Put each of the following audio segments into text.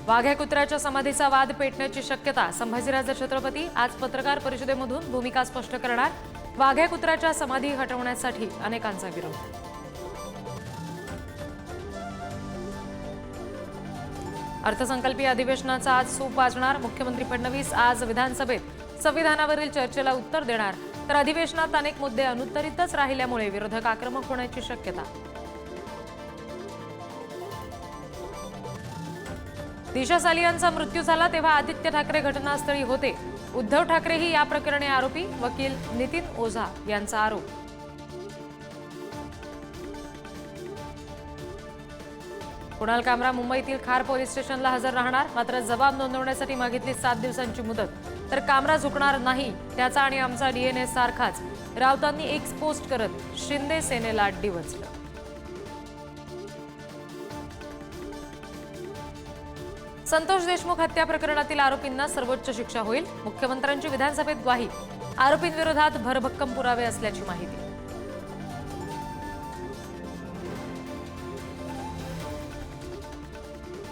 वाघ्या कुत्र्याच्या समाधीचा वाद पेटण्याची शक्यता. संभाजीराजे छत्रपती आज पत्रकार परिषदेमधून भूमिका स्पष्ट करणार. वाघ्या कुत्र्याच्या समाधी हटवण्यासाठी अनेकांचा विरोध. अर्थसंकल्पीय अधिवेशनाचा आज सूप वाजणार. मुख्यमंत्री फडणवीस आज विधानसभेत संविधानावरील चर्चेला उत्तर देणार. तर अधिवेशनात अनेक मुद्दे अनुत्तरितच राहिल्यामुळे विरोधक आक्रमक होण्याची शक्यता. दिशा सालियांचा मृत्यू झाला तेव्हा आदित्य ठाकरे घटनास्थळी होते. उद्धव ठाकरेही या प्रकरणी आरोपी. वकील नितीन ओझा यांचा आरोप. कुणाल कामरा मुंबईतील खार पोलीस स्टेशनला हजर राहणार. मात्र जबाब नोंदवण्यासाठी मागितली 7 दिवसांची मुदत. तर कामरा झुकणार नाही. त्याचा आणि आमचा डीएनए सारखाच. राऊतांनी एक पोस्ट करत शिंदे सेनेला डिवचलं. संतोष देशमुख हत्या प्रकरणातील आरोपींना सर्वोच्च शिक्षा होईल. मुख्यमंत्र्यांची विधानसभेत ग्वाही. आरोपींविरोधात भरभक्कम पुरावे असल्याची माहिती.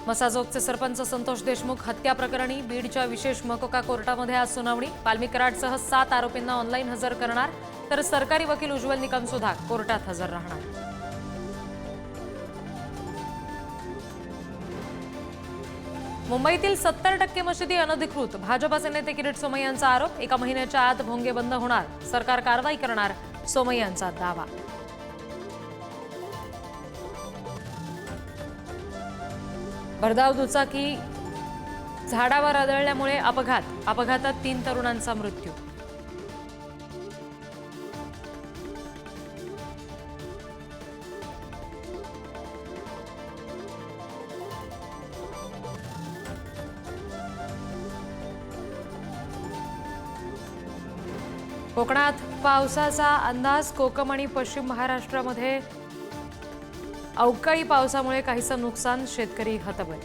मसाजोगचे सरपंच संतोष देशमुख हत्या प्रकरणी बीडच्या विशेष मकोका कोर्टामध्ये आज सुनावणी. पालमी कराडसह 7 आरोपींना ऑनलाईन हजर करणार. तर सरकारी वकील उज्ज्वल निकम सुद्धा कोर्टात हजर राहणार. मुंबईतील 70% मशिदी अनधिकृत. भाजपचे नेते किरीट सोमय्यांचा आरोप. 1 महिन्याच्या आत भोंगे बंद होणार. सरकार कारवाई करणार. सोमय्यांचा दावा. भरधाव दुचाकी झाडावर आदळल्यामुळे अपघातात 3 तरुणांचा मृत्यू. कोकणात पावसाचा अंदाज. कोकण आणि पश्चिम महाराष्ट्रामध्ये अवकाळी पावसामुळे काहीसं नुकसान. शेतकरी हतबल.